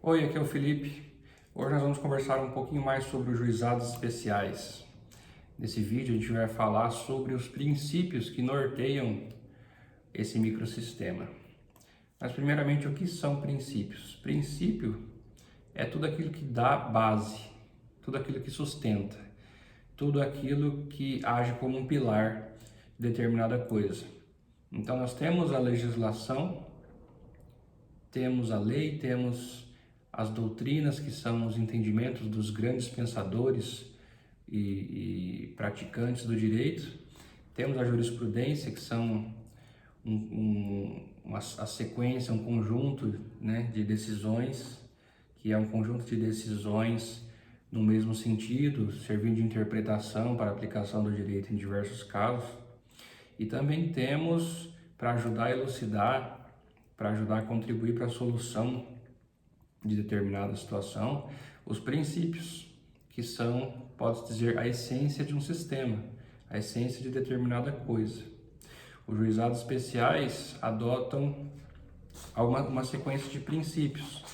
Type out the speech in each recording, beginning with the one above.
Oi, aqui é o Felipe. Hoje nós vamos conversar um pouquinho mais sobre os juizados especiais. Nesse vídeo a gente vai falar sobre os princípios que norteiam esse microsistema. Mas primeiramente, o que são princípios? Princípio é tudo aquilo que dá base, tudo aquilo que sustenta, tudo aquilo que age como um pilar de determinada coisa. Então nós temos a legislação, temos a lei, temos as doutrinas, que são os entendimentos dos grandes pensadores e praticantes do direito. Temos a jurisprudência, que são a sequência, um conjunto, né, de decisões, que é um conjunto de decisões no mesmo sentido, servindo de interpretação para aplicação do direito em diversos casos. E também temos, para ajudar a elucidar, para ajudar a contribuir para a solução de determinada situação, os princípios, que são, pode-se dizer, a essência de um sistema, a essência de determinada coisa. Os juizados especiais adotam uma sequência de princípios,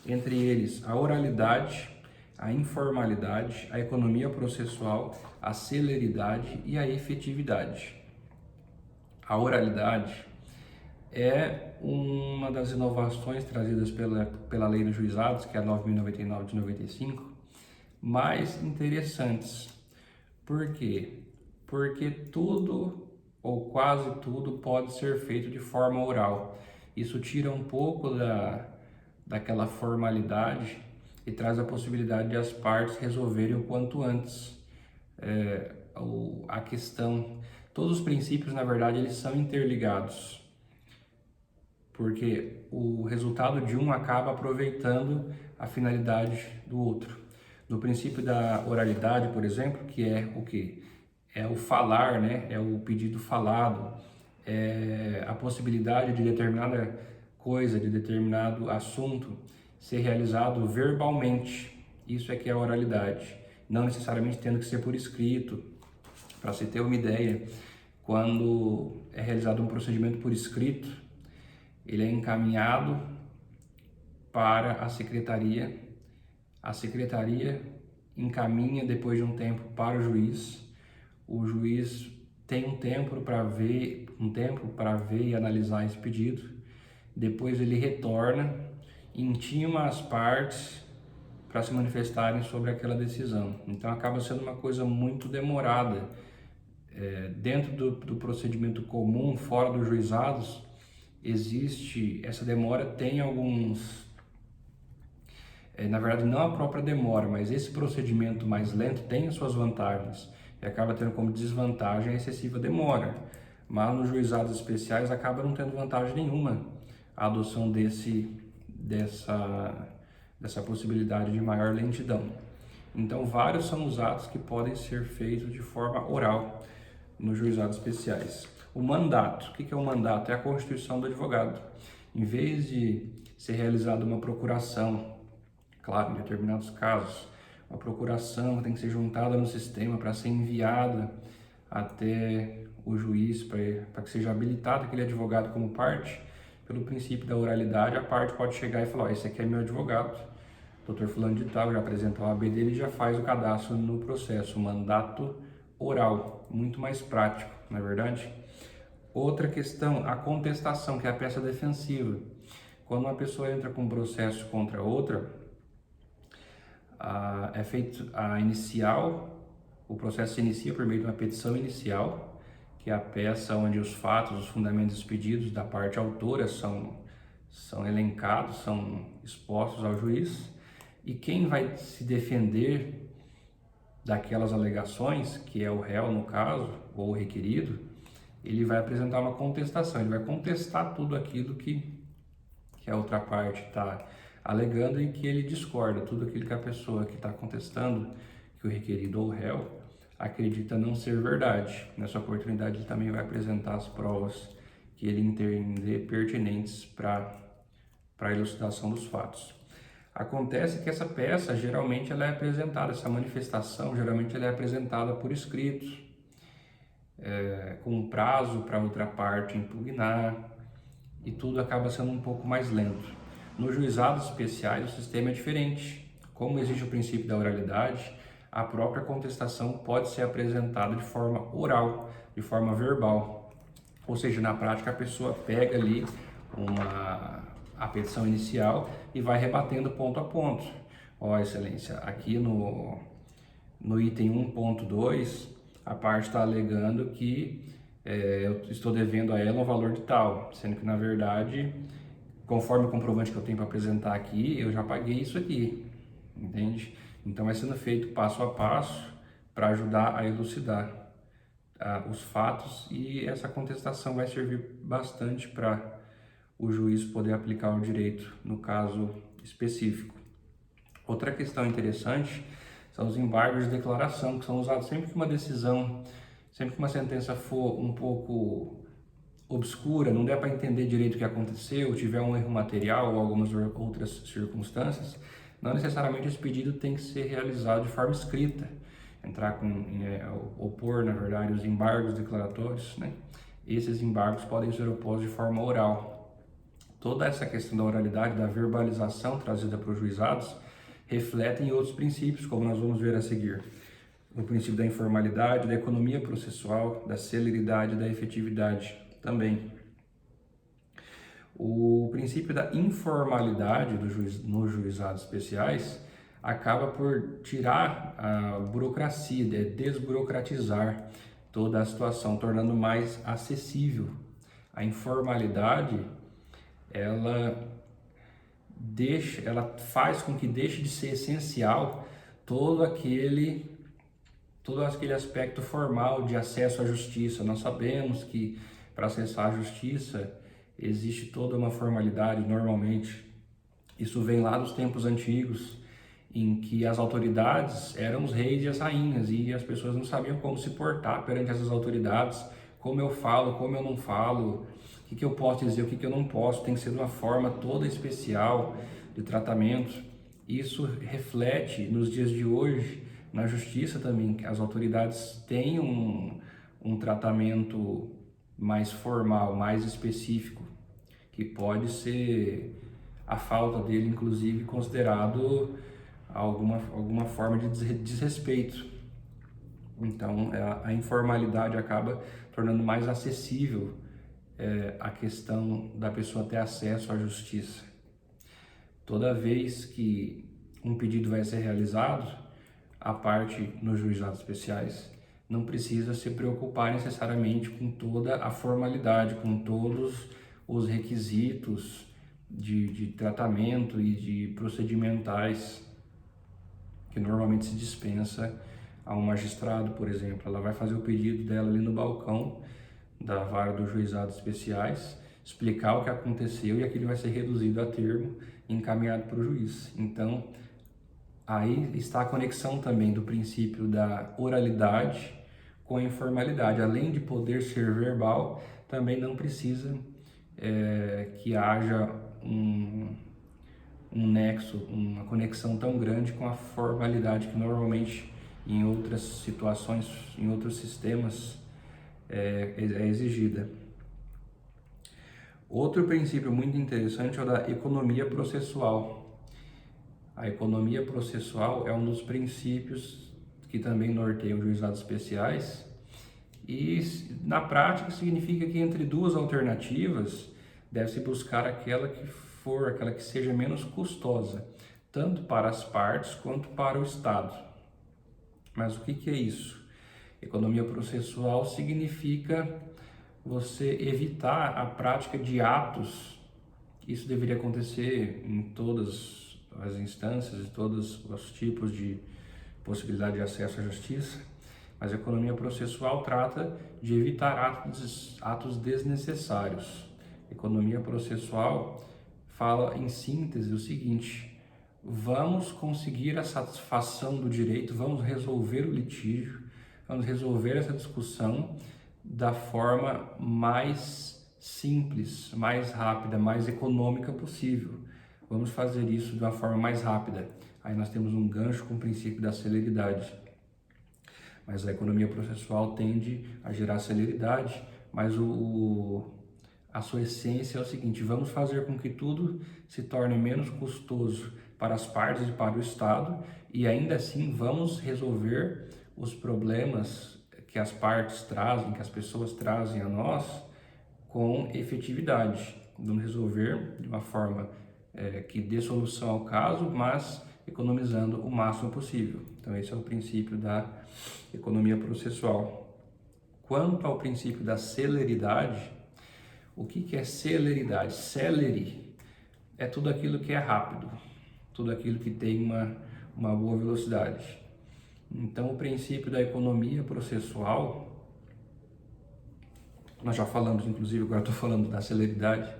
entre eles a oralidade, a informalidade, a economia processual, a celeridade e a efetividade. A oralidade é uma das inovações trazidas pela Lei dos Juizados, que é a 9.099 de 95, mais interessantes. Por quê? Porque tudo ou quase tudo pode ser feito de forma oral. Isso tira um pouco daquela formalidade e traz a possibilidade de as partes resolverem o quanto antes a questão. Todos os princípios, na verdade, eles são interligados, porque o resultado de um acaba aproveitando a finalidade do outro. No princípio da oralidade, por exemplo, que é o quê? É o falar, né? É o pedido falado, é a possibilidade de determinada coisa, de determinado assunto ser realizado verbalmente. Isso é que é a oralidade, não necessariamente tendo que ser por escrito. Para você ter uma ideia, quando é realizado um procedimento por escrito, ele é encaminhado para a secretaria encaminha depois de um tempo para o juiz tem um tempo para ver e analisar esse pedido, depois ele retorna, intima as partes para se manifestarem sobre aquela decisão. Então acaba sendo uma coisa muito demorada. Dentro do procedimento comum, fora dos juizados, existe essa demora, tem alguns, na verdade não a própria demora, mas esse procedimento mais lento tem as suas vantagens e acaba tendo como desvantagem a excessiva demora, mas nos juizados especiais acaba não tendo vantagem nenhuma a adoção dessa possibilidade de maior lentidão. Então vários são os atos que podem ser feitos de forma oral nos juizados especiais. O mandato, o que é o mandato? É a constituição do advogado. Em vez de ser realizada uma procuração, claro, em determinados casos, uma procuração tem que ser juntada no sistema para ser enviada até o juiz, para que seja habilitado aquele advogado como parte, pelo princípio da oralidade, a parte pode chegar e falar: esse aqui é meu advogado, doutor fulano de tal, já apresenta o AB dele e já faz o cadastro no processo. O mandato oral, muito mais prático, não é verdade? Outra questão, a contestação, que é a peça defensiva. Quando uma pessoa entra com um processo contra outra, é feito a inicial, o processo se inicia por meio de uma petição inicial, que é a peça onde os fatos, os fundamentos expedidos da parte autora são elencados, são expostos ao juiz, e quem vai se defender daquelas alegações, que é o réu no caso, ou o requerido, ele vai apresentar uma contestação, ele vai contestar tudo aquilo que a outra parte está alegando e que ele discorda, tudo aquilo que a pessoa que está contestando, que o requerido ou o réu acredita não ser verdade. Nessa oportunidade ele também vai apresentar as provas que ele entender pertinentes para a elucidação dos fatos. Acontece que essa peça, geralmente ela é apresentada, essa manifestação, geralmente ela é apresentada por escrito, com um prazo para outra parte impugnar, e tudo acaba sendo um pouco mais lento. Nos juizados especiais, o sistema é diferente. Como existe o princípio da oralidade, a própria contestação pode ser apresentada de forma oral, de forma verbal. Ou seja, na prática, a pessoa pega ali a petição inicial e vai rebatendo ponto a ponto. Ó, Excelência, aqui no item 1.2, a parte está alegando que eu estou devendo a ela um valor de tal, sendo que, na verdade, conforme o comprovante que eu tenho para apresentar aqui, eu já paguei isso aqui, entende? Então, vai sendo feito passo a passo para ajudar a elucidar os fatos, e essa contestação vai servir bastante para o juiz poder aplicar o direito no caso específico. Outra questão interessante são os embargos de declaração, que são usados sempre que uma decisão, sempre que uma sentença for um pouco obscura, não der para entender direito o que aconteceu, tiver um erro material ou algumas outras circunstâncias, não necessariamente esse pedido tem que ser realizado de forma escrita, opor, na verdade, os embargos declaratórios, né? Esses embargos podem ser opostos de forma oral. Toda essa questão da oralidade, da verbalização trazida para os juizados, reflete em outros princípios, como nós vamos ver a seguir. O princípio da informalidade, da economia processual, da celeridade e da efetividade também. O princípio da informalidade nos juizados especiais acaba por tirar a burocracia, desburocratizar toda a situação, tornando mais acessível. A informalidade, ela faz com que deixe de ser essencial todo aquele aspecto formal de acesso à justiça. Nós sabemos que para acessar a justiça existe toda uma formalidade normalmente. Isso vem lá dos tempos antigos, em que as autoridades eram os reis e as rainhas, e as pessoas não sabiam como se portar perante essas autoridades, como eu falo, como eu não falo, o que eu posso dizer, o que eu não posso, tem que ser de uma forma toda especial de tratamento. Isso reflete nos dias de hoje, na justiça também, que as autoridades têm um tratamento mais formal, mais específico, que pode ser a falta dele, inclusive, considerado alguma forma de desrespeito. Então, a informalidade acaba tornando mais acessível a questão da pessoa ter acesso à justiça. Toda vez que um pedido vai ser realizado, a parte nos juizados especiais não precisa se preocupar necessariamente com toda a formalidade, com todos os requisitos de tratamento e de procedimentais que normalmente se dispensa a um magistrado, por exemplo. Ela vai fazer o pedido dela ali no balcão da vara dos juizados especiais, explicar o que aconteceu, e aquilo vai ser reduzido a termo e encaminhado para o juiz. Então, aí está a conexão também do princípio da oralidade com a informalidade. Além de poder ser verbal, também não precisa que haja um nexo, uma conexão tão grande com a formalidade que normalmente em outras situações, em outros sistemas é exigida. Outro princípio muito interessante é o da economia processual. A economia processual é um dos princípios que também norteiam os juizados especiais, e na prática significa que entre duas alternativas deve-se buscar aquela que seja menos custosa, tanto para as partes quanto para o Estado. Mas o que é isso? Economia processual significa você evitar a prática de atos. Isso deveria acontecer em todas as instâncias e todos os tipos de possibilidade de acesso à justiça, mas a economia processual trata de evitar atos desnecessários. Economia processual fala em síntese o seguinte: vamos conseguir a satisfação do direito, vamos resolver o litígio, vamos resolver essa discussão da forma mais simples, mais rápida, mais econômica possível. Vamos fazer isso de uma forma mais rápida. Aí nós temos um gancho com o princípio da celeridade. Mas a economia processual tende a gerar celeridade, mas a sua essência é o seguinte: vamos fazer com que tudo se torne menos custoso para as partes e para o Estado, e ainda assim vamos resolver os problemas que as partes trazem, que as pessoas trazem a nós, com efetividade. Vamos resolver de uma forma que dê solução ao caso, mas economizando o máximo possível. Então esse é o princípio da economia processual. Quanto ao princípio da celeridade, o que é celeridade? Celere é tudo aquilo que é rápido, tudo aquilo que tem uma boa velocidade. Então o princípio da economia processual, nós já falamos, inclusive, agora estou falando da celeridade.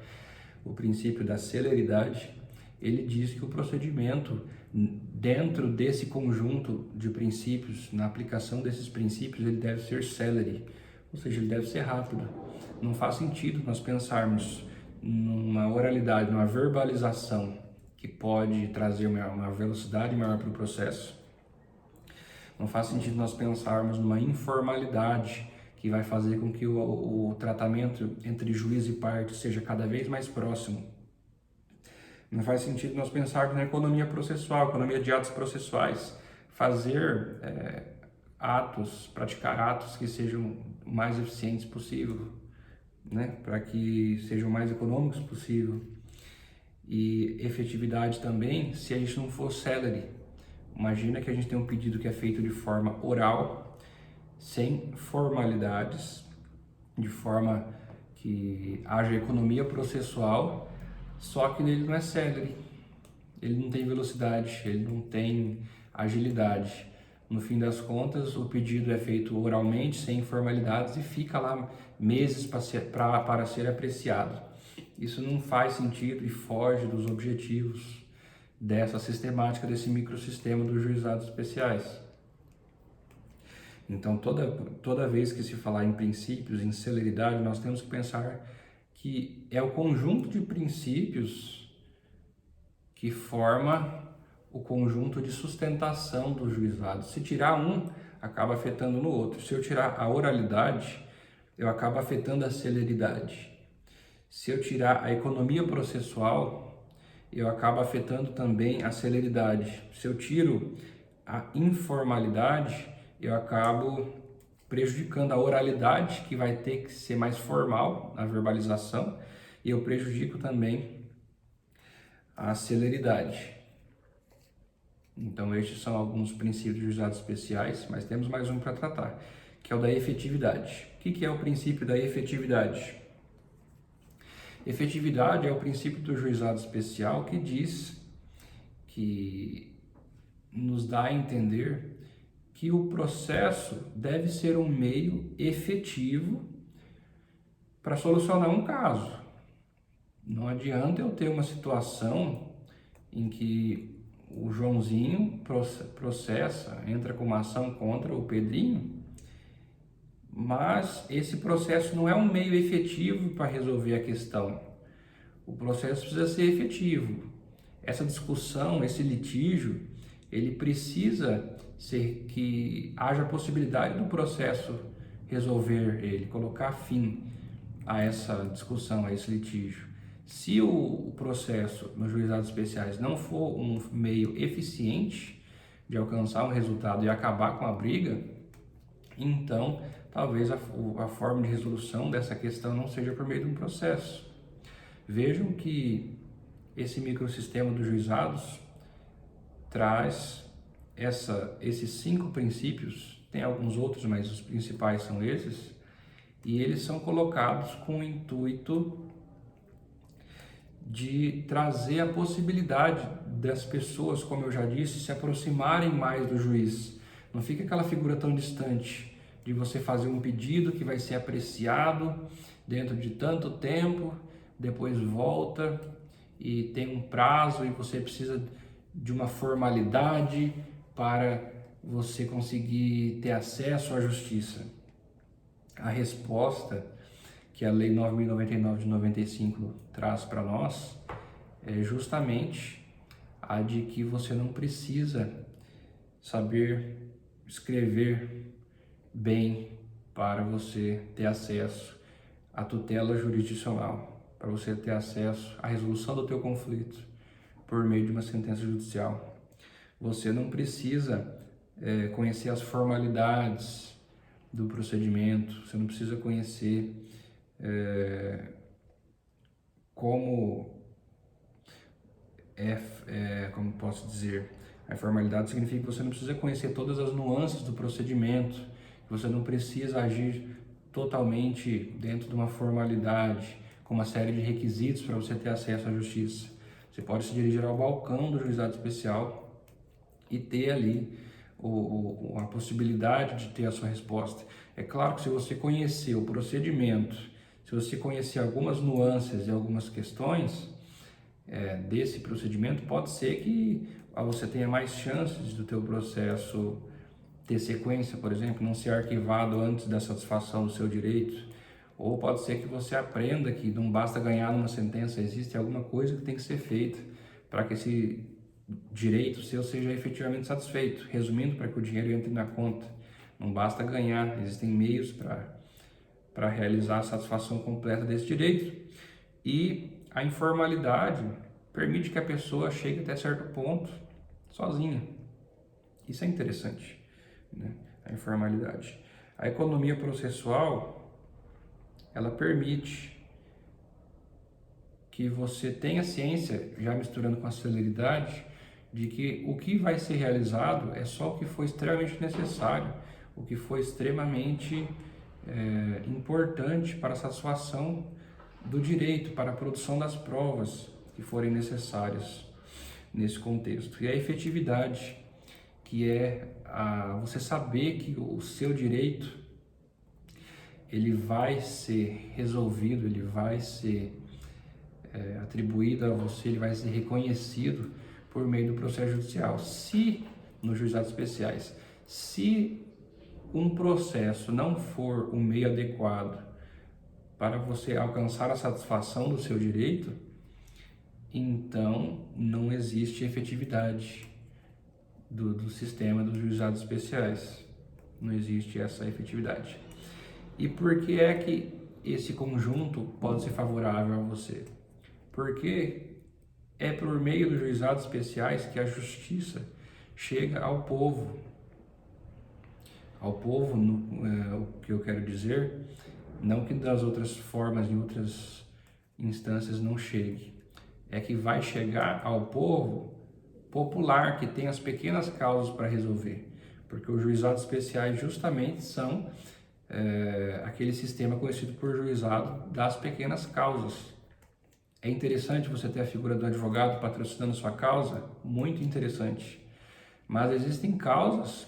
O princípio da celeridade, ele diz que o procedimento, dentro desse conjunto de princípios, na aplicação desses princípios, ele deve ser celere, ou seja, ele deve ser rápido. Não faz sentido nós pensarmos numa oralidade, numa verbalização que pode trazer uma velocidade maior para o processo. Não faz sentido nós pensarmos numa informalidade que vai fazer com que o tratamento entre juiz e parte seja cada vez mais próximo. Não faz sentido nós pensarmos na economia processual, economia de atos processuais, fazer praticar atos que sejam o mais eficientes possível, né? Para que sejam o mais econômicos possível. E efetividade também, se a gente não for celere. Imagina que a gente tem um pedido que é feito de forma oral, sem formalidades, de forma que haja economia processual, só que ele não é célere, ele não tem velocidade, ele não tem agilidade. No fim das contas, o pedido é feito oralmente, sem formalidades, e fica lá meses para ser apreciado. Isso não faz sentido e foge dos objetivos dessa sistemática, desse microsistema dos juizados especiais. Então, toda vez que se falar em princípios, em celeridade, nós temos que pensar que é o conjunto de princípios que forma o conjunto de sustentação do juizado. Se tirar um, acaba afetando no outro. Se eu tirar a oralidade, eu acabo afetando a celeridade. Se eu tirar a economia processual, eu acabo afetando também a celeridade. Se eu tiro a informalidade, eu acabo prejudicando a oralidade, que vai ter que ser mais formal na verbalização, e eu prejudico também a celeridade. Então estes são alguns princípios de juizados especiais, mas temos mais um para tratar, que é o da efetividade. O que é o princípio da efetividade? Efetividade é o princípio do juizado especial que diz, que nos dá a entender que o processo deve ser um meio efetivo para solucionar um caso. Não adianta eu ter uma situação em que o Joãozinho entra com uma ação contra o Pedrinho, mas esse processo não é um meio efetivo para resolver a questão. O processo precisa ser efetivo. Essa discussão, esse litígio, ele precisa ser que haja possibilidade do processo resolver ele, colocar fim a essa discussão, a esse litígio. Se o processo nos juizados especiais não for um meio eficiente de alcançar um resultado e acabar com a briga, então talvez a forma de resolução dessa questão não seja por meio de um processo. Vejam que esse microsistema dos juizados traz esses 5 princípios, tem alguns outros, mas os principais são esses, e eles são colocados com o intuito de trazer a possibilidade das pessoas, como eu já disse, se aproximarem mais do juiz. Não fica aquela figura tão distante de você fazer um pedido que vai ser apreciado dentro de tanto tempo, depois volta e tem um prazo e você precisa de uma formalidade para você conseguir ter acesso à justiça. A resposta que a Lei 9.099 de 95 traz para nós é justamente a de que você não precisa saber escrever bem para você ter acesso a tutela jurisdicional, para você ter acesso à resolução do teu conflito por meio de uma sentença judicial. Você não precisa conhecer as formalidades do procedimento, você não precisa conhecer como posso dizer, a informalidade significa que você não precisa conhecer todas as nuances do procedimento, que você não precisa agir totalmente dentro de uma formalidade, com uma série de requisitos para você ter acesso à justiça. Você pode se dirigir ao balcão do juizado especial e ter ali a possibilidade de ter a sua resposta. É claro que se você conhecer o procedimento, se você conhecer algumas nuances e algumas questões desse procedimento, pode ser que você tenha mais chances do teu processo ter sequência, por exemplo, não ser arquivado antes da satisfação do seu direito. Ou pode ser que você aprenda que não basta ganhar numa sentença, existe alguma coisa que tem que ser feita para que esse direito seu seja efetivamente satisfeito. Resumindo, para que o dinheiro entre na conta, não basta ganhar, existem meios para realizar a satisfação completa desse direito. E a informalidade permite que a pessoa chegue até certo ponto sozinha. Isso é interessante, né? A informalidade. A economia processual, ela permite que você tenha ciência, já misturando com a celeridade, de que o que vai ser realizado é só o que foi extremamente necessário, o que foi extremamente importante para a satisfação do direito, para a produção das provas que forem necessárias nesse contexto. E a efetividade, que é você saber que o seu direito ele vai ser resolvido, ele vai ser atribuído a você, ele vai ser reconhecido por meio do processo judicial. Se, nos juizados especiais, se um processo não for um meio adequado para você alcançar a satisfação do seu direito, então não existe efetividade do sistema dos juizados especiais. Não existe essa efetividade. E por que é que esse conjunto pode ser favorável a você? Porque é por meio dos juizados especiais que a justiça chega ao povo. Ao povo, o que eu quero dizer, não que das outras formas, em outras instâncias não chegue. É que vai chegar ao povo popular, que tem as pequenas causas para resolver. Porque os juizados especiais justamente são aquele sistema conhecido por juizado das pequenas causas. É interessante você ter a figura do advogado patrocinando sua causa, muito interessante. Mas existem causas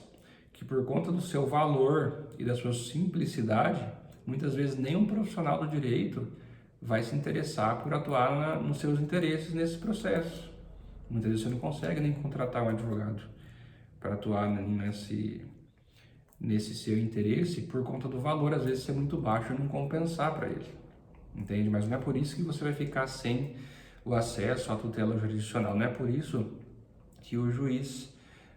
que, por conta do seu valor e da sua simplicidade, muitas vezes nem um profissional do direito vai se interessar por atuar nos seus interesses nesse processo. Muitas vezes você não consegue nem contratar um advogado para atuar nesse seu interesse por conta do valor, às vezes, ser muito baixo e não compensar para ele. Entende? Mas não é por isso que você vai ficar sem o acesso à tutela jurisdicional. Não é por isso que o juiz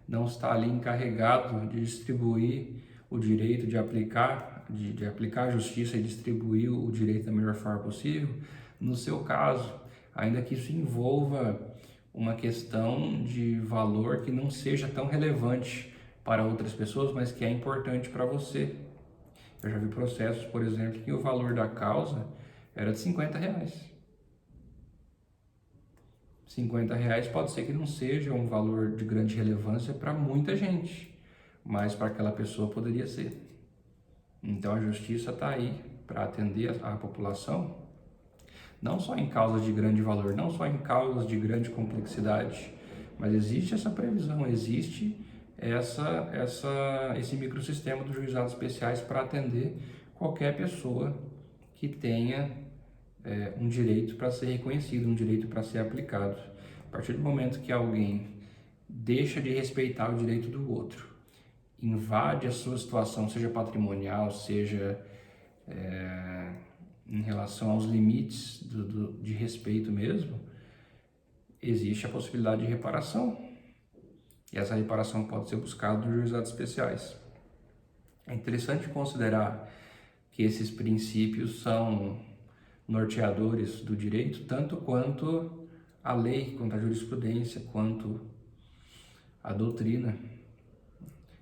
não está ali encarregado de distribuir o direito, de aplicar a justiça e distribuir o direito da melhor forma possível. No seu caso, ainda que isso envolva uma questão de valor que não seja tão relevante para outras pessoas, mas que é importante para você. Eu já vi processos, por exemplo, que o valor da causa era de R$50. R$50 pode ser que não seja um valor de grande relevância para muita gente, mas para aquela pessoa poderia ser. Então a justiça está aí para atender a população, não só em causas de grande valor, não só em causas de grande complexidade, mas existe essa previsão, existe esse microsistema dos juizados especiais para atender qualquer pessoa que tenha um direito para ser reconhecido, um direito para ser aplicado. A partir do momento que alguém deixa de respeitar o direito do outro, invade a sua situação, seja patrimonial, seja em relação aos limites de respeito mesmo, existe a possibilidade de reparação. E essa reparação pode ser buscada nos juizados especiais. É interessante considerar que esses princípios são norteadores do direito, tanto quanto a lei, quanto a jurisprudência, quanto a doutrina.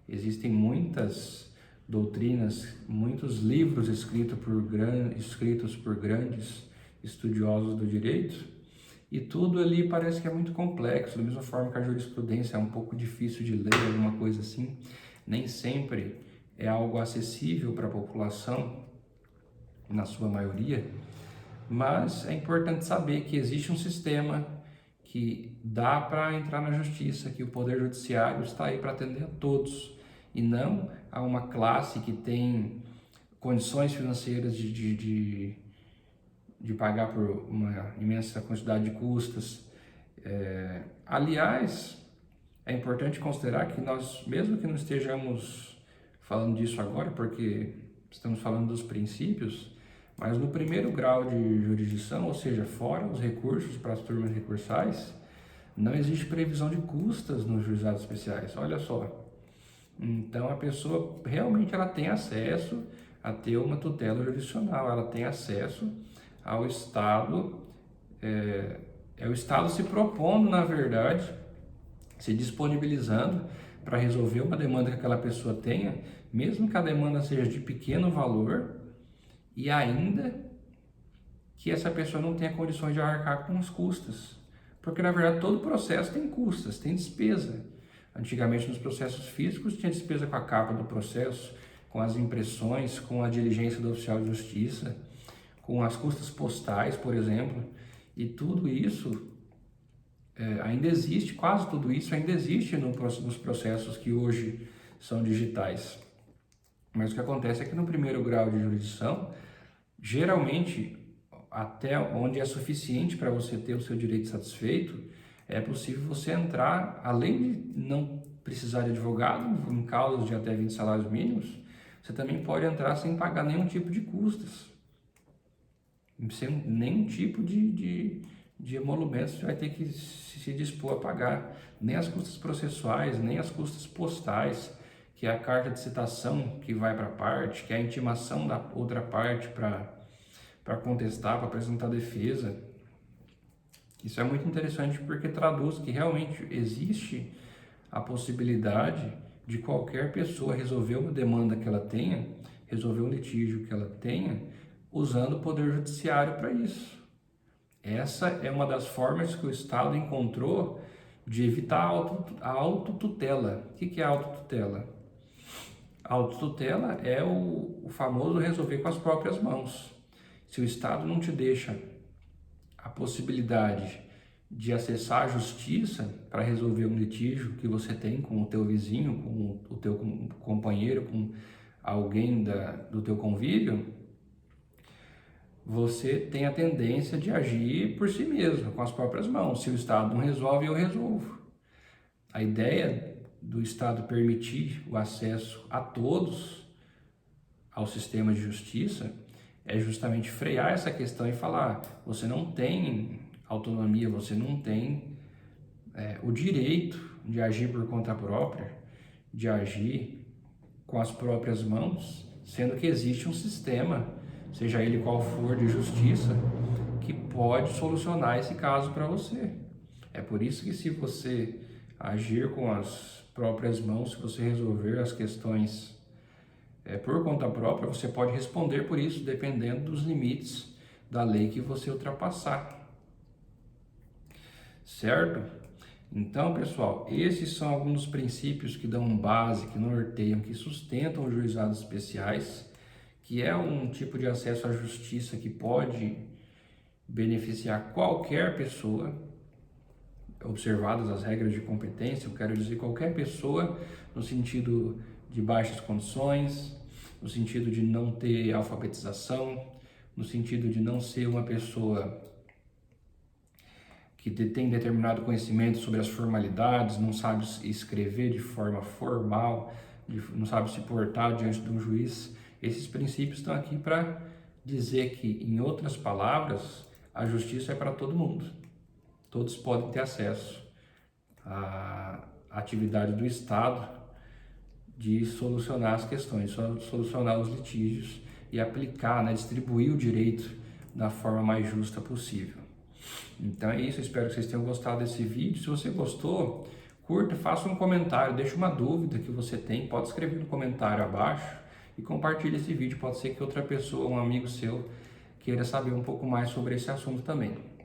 Existem muitas doutrinas, muitos livros escritos por grandes estudiosos do direito, e tudo ali parece que é muito complexo, da mesma forma que a jurisprudência é um pouco difícil de ler, alguma coisa assim. Nem sempre é algo acessível para a população, na sua maioria, mas é importante saber que existe um sistema que dá para entrar na justiça, que o Poder Judiciário está aí para atender a todos, e não a uma classe que tem condições financeiras de pagar por uma imensa quantidade de custas. Aliás, é importante considerar que nós, mesmo que não estejamos falando disso agora, porque estamos falando dos princípios, mas no primeiro grau de jurisdição, ou seja, fora os recursos para as turmas recursais, não existe previsão de custas nos juizados especiais. Olha só. Então a pessoa realmente ela tem acesso a ter uma tutela jurisdicional, ela tem acesso ao Estado, é o Estado se propondo, na verdade, se disponibilizando para resolver uma demanda que aquela pessoa tenha, mesmo que a demanda seja de pequeno valor, e ainda que essa pessoa não tenha condições de arcar com as custas. Porque, na verdade, todo processo tem custas, tem despesa. Antigamente, nos processos físicos, tinha despesa com a capa do processo, com as impressões, com a diligência do oficial de justiça, com as custas postais, por exemplo. E tudo isso ainda existe, quase tudo isso ainda existe nos processos que hoje são digitais. Mas o que acontece é que no primeiro grau de jurisdição, geralmente, até onde é suficiente para você ter o seu direito satisfeito, é possível você entrar, além de não precisar de advogado, em causas de até 20 salários mínimos, você também pode entrar sem pagar nenhum tipo de custas, sem nenhum tipo de emolumentos você vai ter que se dispor a pagar, nem as custas processuais, nem as custas postais, que é a carta de citação que vai para a parte, que é a intimação da outra parte para contestar, para apresentar defesa. Isso é muito interessante porque traduz que realmente existe a possibilidade de qualquer pessoa resolver uma demanda que ela tenha, resolver um litígio que ela tenha, usando o Poder Judiciário para isso. Essa é uma das formas que o Estado encontrou de evitar a autotutela. O que é a autotutela? A autotutela é o famoso resolver com as próprias mãos. Se o Estado não te deixa a possibilidade de acessar a justiça para resolver um litígio que você tem com o teu vizinho, com o teu companheiro, com alguém do teu convívio, você tem a tendência de agir por si mesmo, com as próprias mãos. Se o Estado não resolve, eu resolvo. A ideia do Estado permitir o acesso a todos ao sistema de justiça é justamente frear essa questão e falar: você não tem autonomia, você não tem o direito de agir por conta própria, de agir com as próprias mãos, sendo que existe um sistema, seja ele qual for, de justiça, que pode solucionar esse caso para você. É por isso que, se você agir com as próprias mãos, se você resolver as questões por conta própria, você pode responder por isso, dependendo dos limites da lei que você ultrapassar. Certo? Então, pessoal, esses são alguns dos princípios que dão base, que norteiam, que sustentam os juizados especiais, que é um tipo de acesso à justiça que pode beneficiar qualquer pessoa, observadas as regras de competência. Eu quero dizer qualquer pessoa no sentido de baixas condições, no sentido de não ter alfabetização, no sentido de não ser uma pessoa que tem determinado conhecimento sobre as formalidades, não sabe escrever de forma formal, não sabe se portar diante de um juiz. Esses princípios estão aqui para dizer que, em outras palavras, a justiça é para todo mundo. Todos podem ter acesso à atividade do Estado de solucionar as questões, solucionar os litígios e aplicar, né, distribuir o direito da forma mais justa possível. Então é isso, eu espero que vocês tenham gostado desse vídeo. Se você gostou, curta, faça um comentário, deixe uma dúvida que você tem, pode escrever no comentário abaixo e compartilhe esse vídeo. Pode ser que outra pessoa, um amigo seu, queira saber um pouco mais sobre esse assunto também.